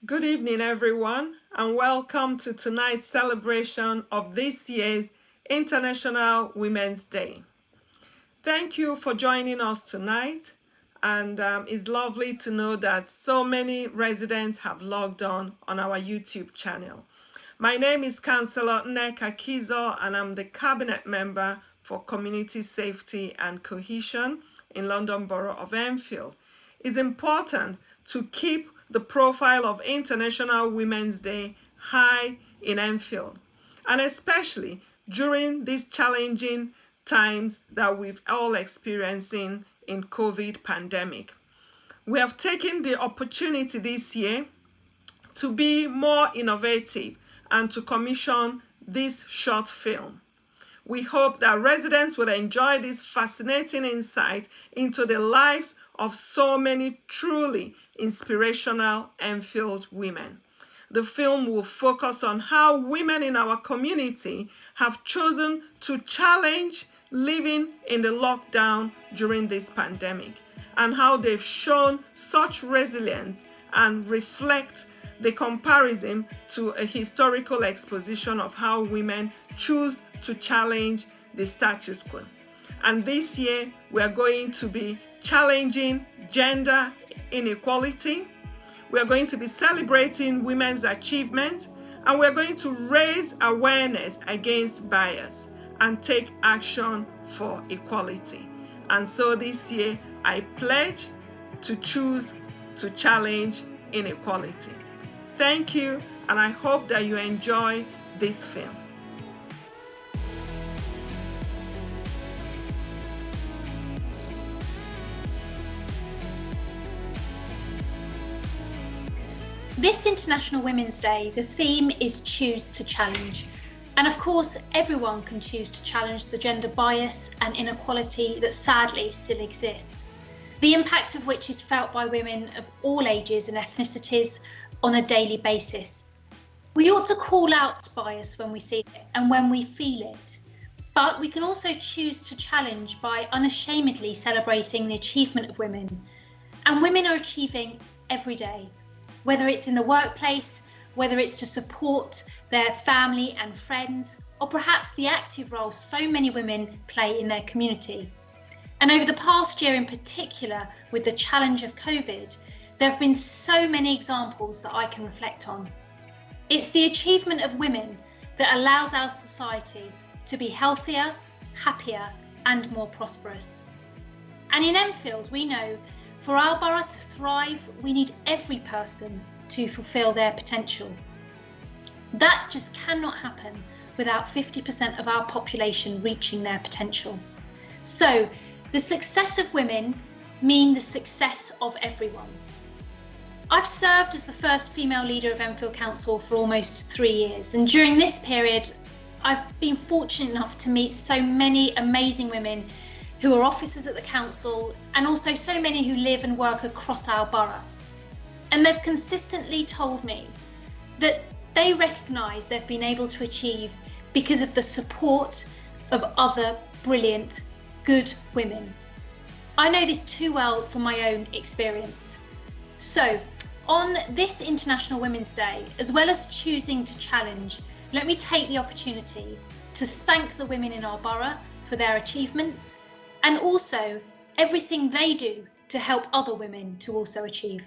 Good evening, everyone, and welcome to tonight's celebration of this year's International Women's Day. Thank you for joining us tonight, and it's lovely to know that so many residents have logged on our YouTube channel. My name is Councillor Nneka Keazor, and I'm the Cabinet Member for Community Safety and Cohesion in London Borough of Enfield. It's important to keep the profile of International Women's Day high in Enfield, and especially during these challenging times that we've all experiencing in COVID pandemic. We have taken the opportunity this year to be more innovative and to commission this short film. We hope that residents will enjoy this fascinating insight into the lives of so many truly inspirational Enfield women. The film will focus on how women in our community have chosen to challenge living in the lockdown during this pandemic, and how they've shown such resilience and reflect the comparison to a historical exposition of how women choose to challenge the status quo. And this year, we are going to be challenging gender inequality. We are going to be celebrating women's achievement, and we are going to raise awareness against bias and take action for equality. And so this year, I pledge to choose to challenge inequality. Thank you, and I hope that you enjoy this film. This International Women's Day, the theme is Choose to Challenge. And of course, everyone can choose to challenge the gender bias and inequality that sadly still exists, the impact of which is felt by women of all ages and ethnicities on a daily basis. We ought to call out bias when we see it and when we feel it, but we can also choose to challenge by unashamedly celebrating the achievement of women. And women are achieving every day, whether it's in the workplace, whether it's to support their family and friends, or perhaps the active role so many women play in their community. And over the past year in particular, with the challenge of COVID, there have been so many examples that I can reflect on. It's the achievement of women that allows our society to be healthier, happier, and more prosperous. And in Enfield, we know for our borough to thrive, we need every person to fulfil their potential. That just cannot happen without 50% of our population reaching their potential. So, the success of women mean the success of everyone. I've served as the first female leader of Enfield Council for almost 3 years, and during this period, I've been fortunate enough to meet so many amazing women who are officers at the council, and also so many who live and work across our borough. And they've consistently told me that they recognise they've been able to achieve because of the support of other brilliant, good women. I know this too well from my own experience. So, on this International Women's Day, as well as choosing to challenge, let me take the opportunity to thank the women in our borough for their achievements, and also everything they do to help other women to also achieve.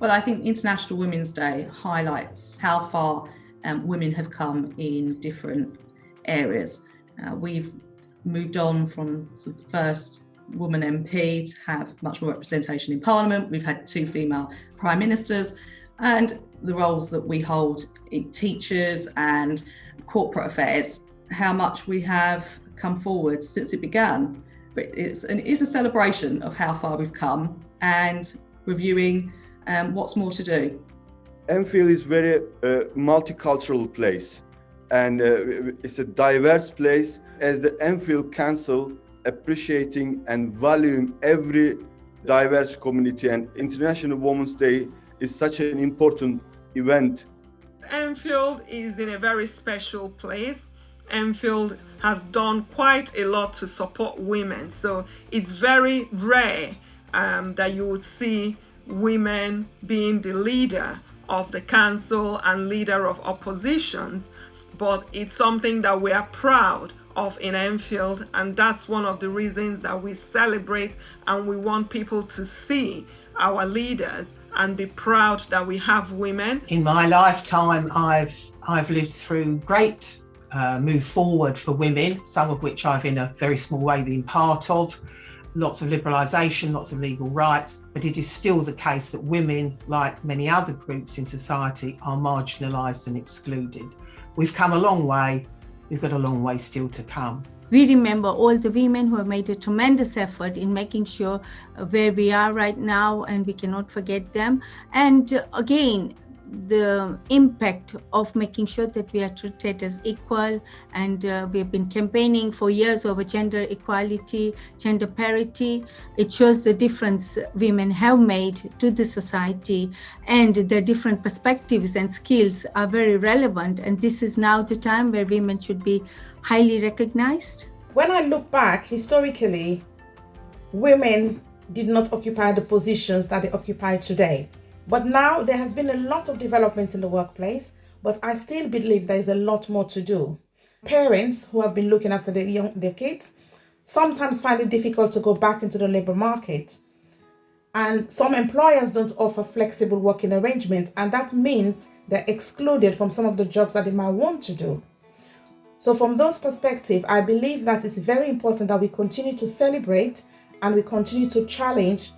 Well, I think International Women's Day highlights how far women have come in different areas. We've moved on from sort of the first woman MP to have much more representation in Parliament. We've had 2 female Prime Ministers, and the roles that we hold in teachers and corporate affairs, how much we have come forward since it began. But it is a celebration of how far we've come and reviewing what's more to do. Enfield is very multicultural place, and it's a diverse place. As the Enfield Council, appreciating and valuing every diverse community, and International Women's Day is such an important event. Enfield is in a very special place, Enfield has done quite a lot to support women. So it's very rare that you would see women being the leader of the council and leader of oppositions, but it's something that we are proud of in Enfield, and that's one of the reasons that we celebrate and we want people to see our leaders and be proud that we have women. In my lifetime, I've lived through great move forward for women, some of which I've in a very small way been part of. Lots of liberalisation, lots of legal rights, but it is still the case that women, like many other groups in society, are marginalised and excluded. We've come a long way, we've got a long way still to come. We remember all the women who have made a tremendous effort in making sure where we are right now, and we cannot forget them. And again, the impact of making sure that we are treated as equal, and we have been campaigning for years over gender equality, gender parity. It shows the difference women have made to the society, and their different perspectives and skills are very relevant, and this is now the time where women should be highly recognized. When I look back historically, women did not occupy the positions that they occupy today. But now there has been a lot of development in the workplace, but I still believe there is a lot more to do. Parents who have been looking after their kids sometimes find it difficult to go back into the labor market. And some employers don't offer flexible working arrangements, and that means they're excluded from some of the jobs that they might want to do. So from those perspectives, I believe that it's very important that we continue to celebrate and we continue to challenge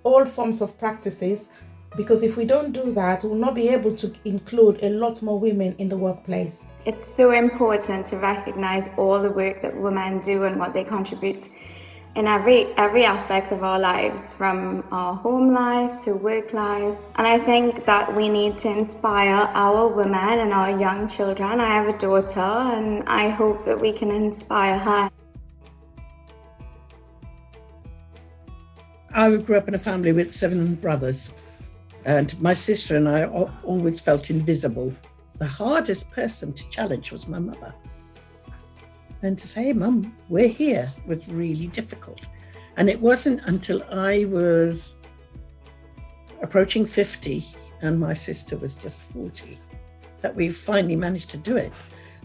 all forms of practices, because if we don't do that, we'll not be able to include a lot more women in the workplace. It's so important to recognise all the work that women do and what they contribute in every aspect of our lives, from our home life to work life. And I think that we need to inspire our women and our young children. I have a daughter, and I hope that we can inspire her. I grew up in a family with 7 brothers, and my sister and I always felt invisible. The hardest person to challenge was my mother. And to say, hey, Mum, we're here, was really difficult. And it wasn't until I was approaching 50 and my sister was just 40 that we finally managed to do it.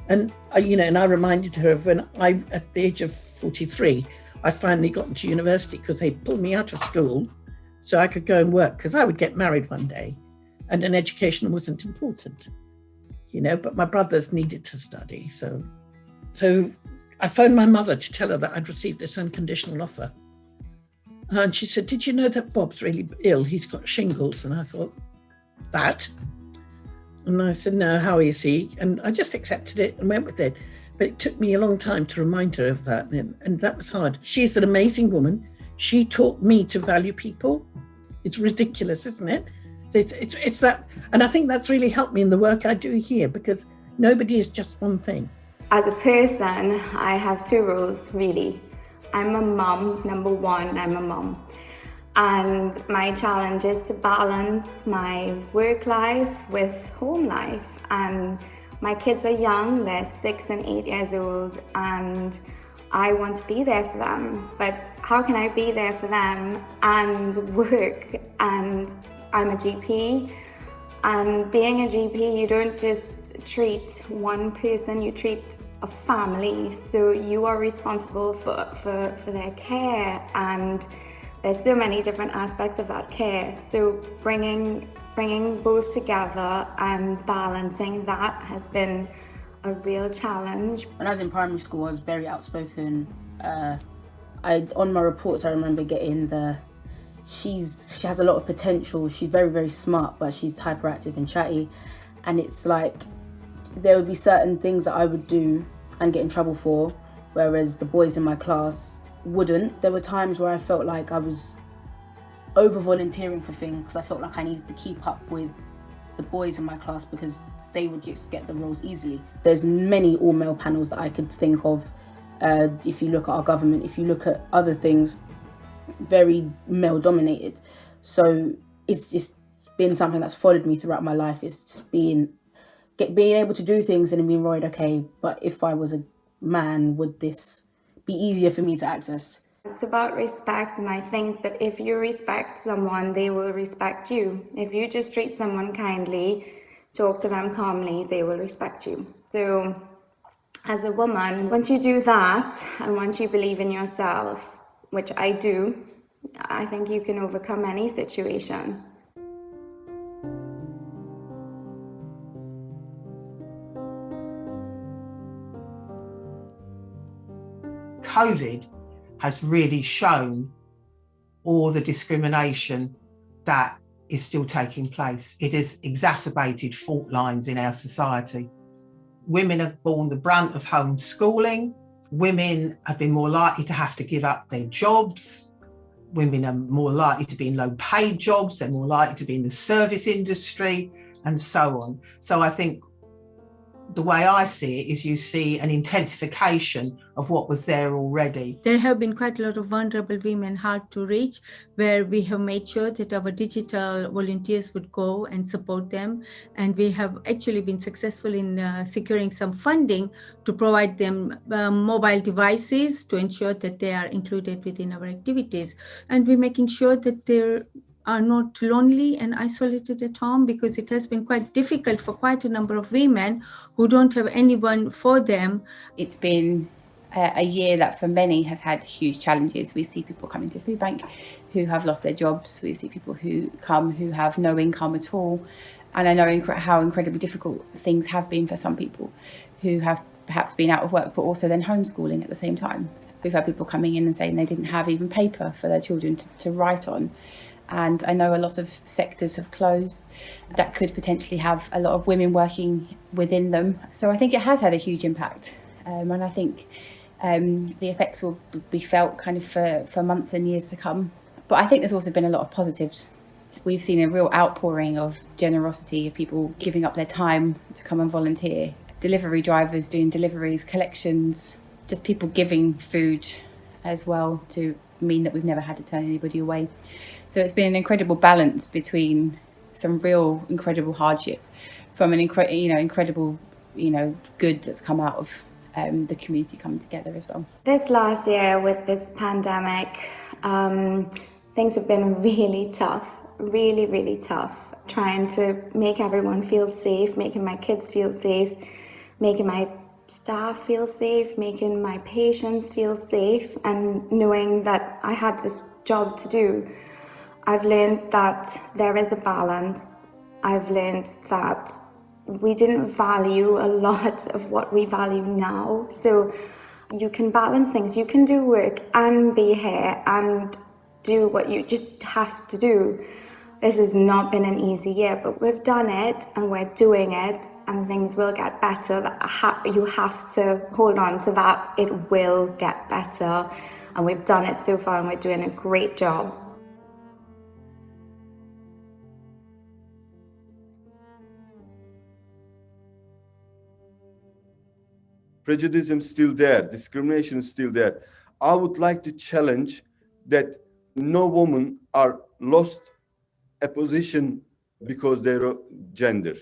And and I reminded her of when I, at the age of 43, I finally got into university because they pulled me out of school so I could go and work, because I would get married one day and an education wasn't important, but my brothers needed to study. So I phoned my mother to tell her that I'd received this unconditional offer. And she said, did you know that Bob's really ill? He's got shingles. And I thought, that? And I said, no, how is he? And I just accepted it and went with it. But it took me a long time to remind her of that. And that was hard. She's an amazing woman. She taught me to value people. It's ridiculous, isn't it? It's that. And I think that's really helped me in the work I do here, because nobody is just one thing. As a person, I have 2 roles, really. I'm a mum, number one, I'm a mum. And my challenge is to balance my work life with home life. And my kids are young, they're 6 and 8 years old, and I want to be there for them. But how can I be there for them and work? And I'm a GP. And being a GP, you don't just treat one person, you treat a family. So you are responsible for their care, and there's so many different aspects of that care. So bringing both together and balancing that has been a real challenge. When I was in primary school, I was very outspoken. On my reports, I remember getting she has a lot of potential. She's very, very smart, but she's hyperactive and chatty. And it's like, there would be certain things that I would do and get in trouble for, whereas the boys in my class wouldn't. There were times where I felt like I was over volunteering for things because I felt like I needed to keep up with the boys in my class because they would get the roles easily. There's many all-male panels that I could think of. If you look at our government, if you look at other things, very male-dominated. So it's just been something that's followed me throughout my life. It's just been being able to do things and being right, okay, but if I was a man, would this be easier for me to access? It's about respect, and I think that if you respect someone, they will respect you. If you just treat someone kindly, talk to them calmly, they will respect you. So as a woman, once you do that, and once you believe in yourself, which I do, I think you can overcome any situation. COVID has really shown all the discrimination that is still taking place. It has exacerbated fault lines in our society. Women have borne the brunt of homeschooling. Women have been more likely to have to give up their jobs. Women are more likely to be in low-paid jobs. They're more likely to be in the service industry, and so on. So I think the way I see it is you see an intensification of what was there already. There have been quite a lot of vulnerable women hard to reach, where we have made sure that our digital volunteers would go and support them. And we have actually been successful in securing some funding to provide them mobile devices to ensure that they are included within our activities. And we're making sure that they're are not lonely and isolated at home, because it has been quite difficult for quite a number of women who don't have anyone for them. It's been a year that for many has had huge challenges. We see people coming to food bank who have lost their jobs. We see people who come who have no income at all. And I know how incredibly difficult things have been for some people who have perhaps been out of work, but also then homeschooling at the same time. We've had people coming in and saying they didn't have even paper for their children to write on. And I know a lot of sectors have closed that could potentially have a lot of women working within them. So I think it has had a huge impact. And I think the effects will be felt kind of for months and years to come. But I think there's also been a lot of positives. We've seen a real outpouring of generosity, of people giving up their time to come and volunteer. Delivery drivers doing deliveries, collections, just people giving food as well, to mean that we've never had to turn anybody away. So it's been an incredible balance between some real incredible hardship from an incredible good that's come out of the community coming together as well. This last year with this pandemic, things have been really tough, really, really tough. Trying to make everyone feel safe, making my kids feel safe, making my staff feel safe, making my patients feel safe, and knowing that I had this job to do. I've learned that there is a balance. I've learned that we didn't value a lot of what we value now. So you can balance things. You can do work and be here and do what you just have to do. This has not been an easy year, but we've done it and we're doing it, and things will get better. You have to hold on to that. It will get better, and we've done it so far and we're doing a great job. Prejudice is still there, discrimination is still there. I would like to challenge that no woman are lost a position because they're gender.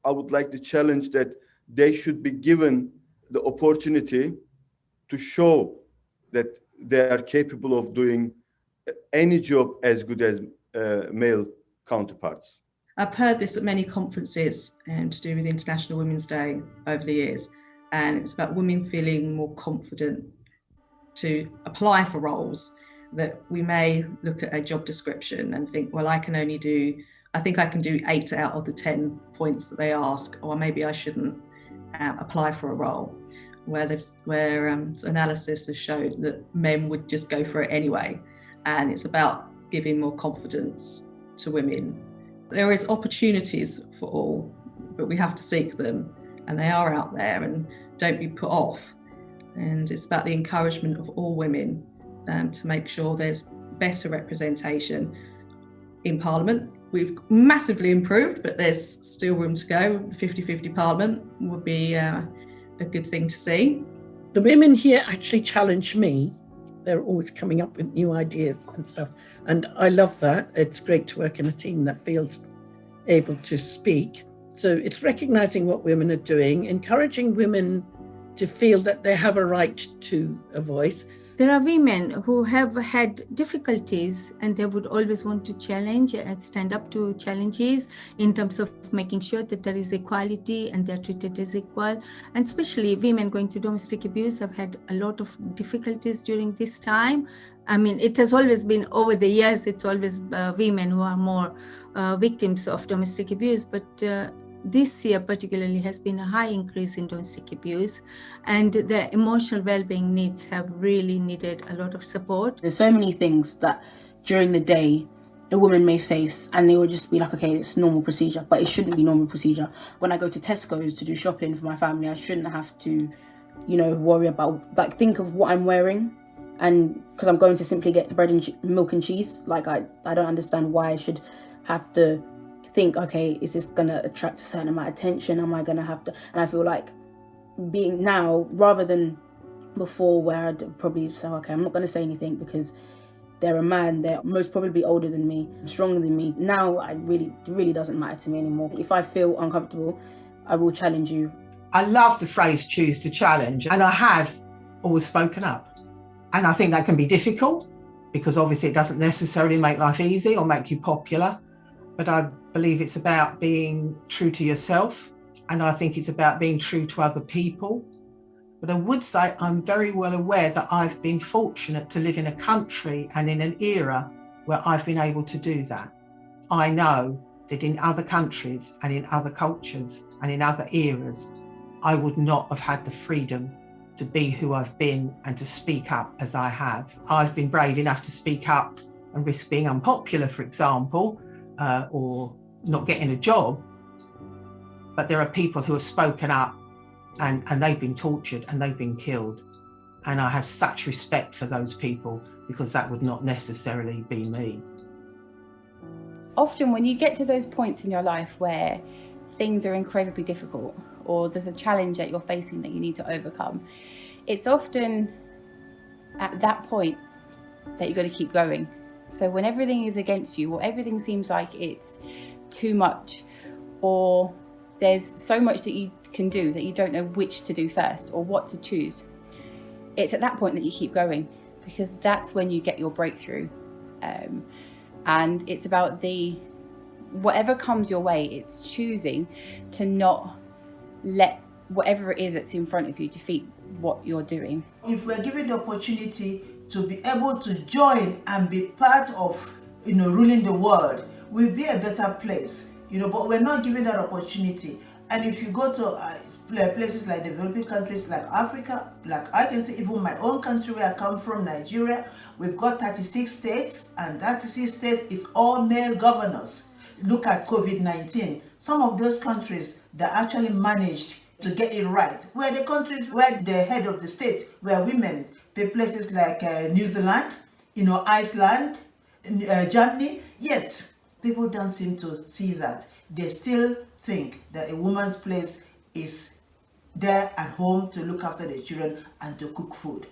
I would like to challenge that they should be given the opportunity to show that they are capable of doing any job as good as male counterparts. I've heard this at many conferences to do with International Women's Day over the years, and it's about women feeling more confident to apply for roles, that we may look at a job description and think, well, I think I can do 8 out of the 10 points that they ask, or maybe I shouldn't apply for a role, where analysis has showed that men would just go for it anyway. And it's about giving more confidence to women. There is opportunities for all, but we have to seek them, and they are out there, and don't be put off. And it's about the encouragement of all women to make sure there's better representation in Parliament. We've massively improved, but there's still room to go. The 50-50 Parliament would be a good thing to see. The women here actually challenge me. They're always coming up with new ideas and stuff. And I love that. It's great to work in a team that feels able to speak. So it's recognizing what women are doing, encouraging women to feel that they have a right to a voice. There are women who have had difficulties and they would always want to challenge and stand up to challenges in terms of making sure that there is equality and they're treated as equal. And especially women going through domestic abuse have had a lot of difficulties during this time. I mean, it has always been over the years, it's always women who are more victims of domestic abuse, but this year particularly has been a high increase in domestic abuse, and the emotional well-being needs have really needed a lot of support. There's so many things that during the day a woman may face and they will just be like, okay, it's normal procedure, but it shouldn't be normal procedure. When I go to Tesco's to do shopping for my family, I shouldn't have to, worry about, like, think of what I'm wearing, and because I'm going to simply get bread and milk and cheese, like I don't understand why I should have to think, okay, is this gonna attract a certain amount of attention? Am I gonna have to? And I feel like being now, rather than before where I'd probably say, okay, I'm not gonna say anything because they're a man, they're most probably older than me, stronger than me. Now it really doesn't matter to me anymore. If I feel uncomfortable, I will challenge you. I love the phrase choose to challenge, and I have always spoken up. And I think that can be difficult because obviously it doesn't necessarily make life easy or make you popular. But I believe it's about being true to yourself, and I think it's about being true to other people. But I would say I'm very well aware that I've been fortunate to live in a country and in an era where I've been able to do that. I know that in other countries and in other cultures and in other eras, I would not have had the freedom to be who I've been and to speak up as I have. I've been brave enough to speak up and risk being unpopular, for example, or not getting a job, but there are people who have spoken up and they've been tortured and they've been killed. And I have such respect for those people because that would not necessarily be me. Often when you get to those points in your life where things are incredibly difficult or there's a challenge that you're facing that you need to overcome, it's often at that point that you've got to keep going. So when everything is against you, or everything seems like it's too much, or there's so much that you can do that you don't know which to do first or what to choose, it's at that point that you keep going, because that's when you get your breakthrough. And it's about whatever comes your way, it's choosing to not let whatever it is that's in front of you defeat what you're doing. If we're given the opportunity to be able to join and be part of, ruling the world, we'll be a better place, but we're not given that opportunity. And if you go to places like developing countries like Africa, like I can say even my own country where I come from, Nigeria, we've got 36 states, and 36 states is all male governors. Look at COVID-19. Some of those countries that actually managed to get it right were the countries where the head of the state were women. Places like New Zealand, Iceland, Germany, yet people don't seem to see that. They still think that a woman's place is there at home to look after the children and to cook food.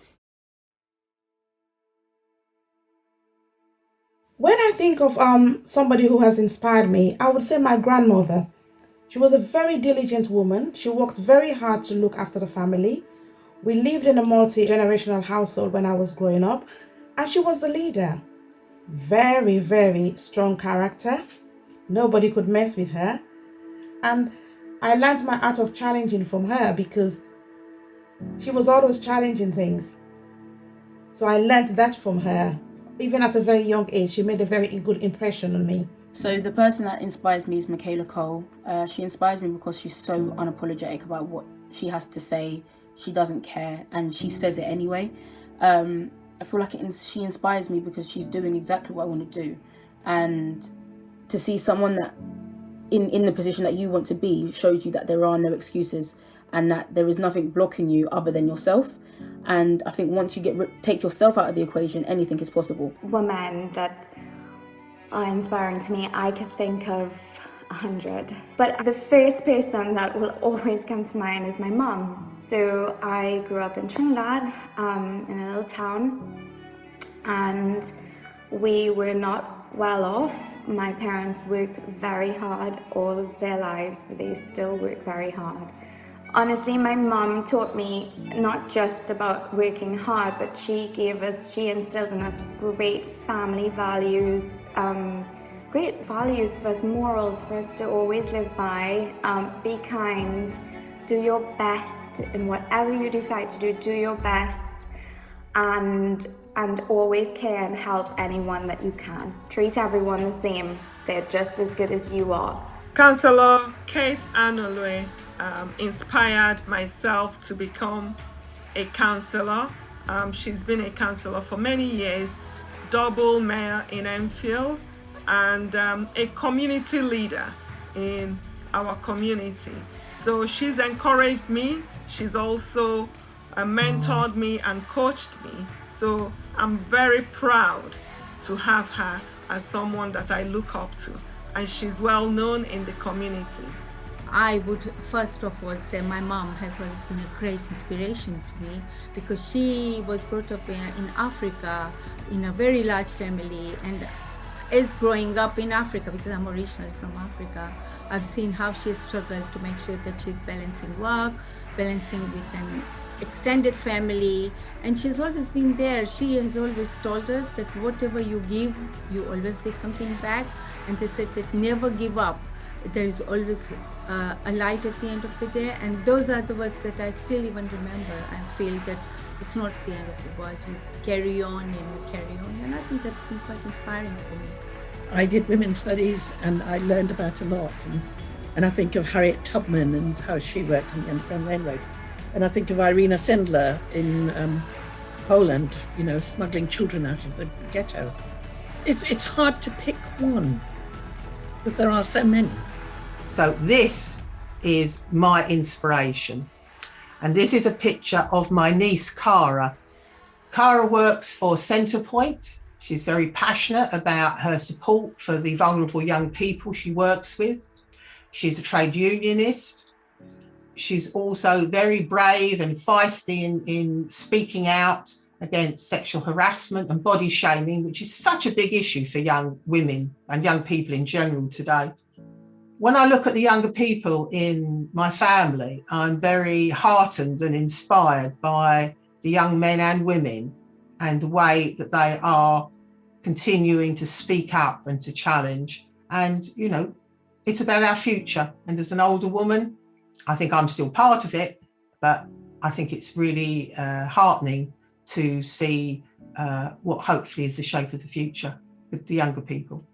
When I think of somebody who has inspired me, I would say my grandmother. She was a very diligent woman. She worked very hard to look after the family. We lived in a multi-generational household when I was growing up, and she was the leader. Very, very strong character. Nobody could mess with her. And I learned my art of challenging from her because she was always challenging things. So I learned that from her. Even at a very young age, she made a very good impression on me. So the person that inspires me is Michaela Cole. She inspires me because she's so unapologetic about what she has to say. She doesn't care, and she says it anyway. I feel like she inspires me because she's doing exactly what I want to do. And to see someone that in the position that you want to be shows you that there are no excuses and that there is nothing blocking you other than yourself. And I think once you take yourself out of the equation, anything is possible. Women that are inspiring to me, I can think of 100. But the first person that will always come to mind is my mom. So I grew up in Trinidad, in a little town, and we were not well off. My parents worked very hard all of their lives. They still work very hard. Honestly, my mum taught me not just about working hard, but she instilled in us great family values, great values for us, morals for us to always live by. Be kind, do your best in whatever you decide to do, do your best, and always care and help anyone that you can. Treat everyone the same. They're just as good as you are. Councillor Kate Anolue inspired myself to become a councillor. She's been a councillor for many years, double mayor in Enfield, and a community leader in our community. So she's encouraged me. She's also mentored me and coached me. So I'm very proud to have her as someone that I look up to, and she's well known in the community. I would first of all say my mom has always been a great inspiration to me, because she was brought up in Africa in a very large family, and is growing up in Africa because I'm originally from Africa. I've seen how she struggled to make sure that she's balancing work, balancing with an extended family, and she's always been there. She has always told us that whatever you give, you always get something back, and they said that never give up. There is always a light at the end of the day, and those are the words that I still even remember. I feel that it's not the end of the world. You carry on and you carry on, and I think that's been quite inspiring for me. I did women's studies and I learned about a lot, and I think of Harriet Tubman and how she worked on the Underground Railroad, and I think of Irina Sendler in Poland, you know, smuggling children out of the ghetto. It's hard to pick one because there are so many. So this is my inspiration. And this is a picture of my niece, Cara. Cara works for Centrepoint. She's very passionate about her support for the vulnerable young people she works with. She's a trade unionist. She's also very brave and feisty in speaking out against sexual harassment and body shaming, which is such a big issue for young women and young people in general today. When I look at the younger people in my family, I'm very heartened and inspired by the young men and women and the way that they are continuing to speak up and to challenge. And, you know, it's about our future. And as an older woman, I think I'm still part of it, but I think it's really heartening to see what hopefully is the shape of the future with the younger people.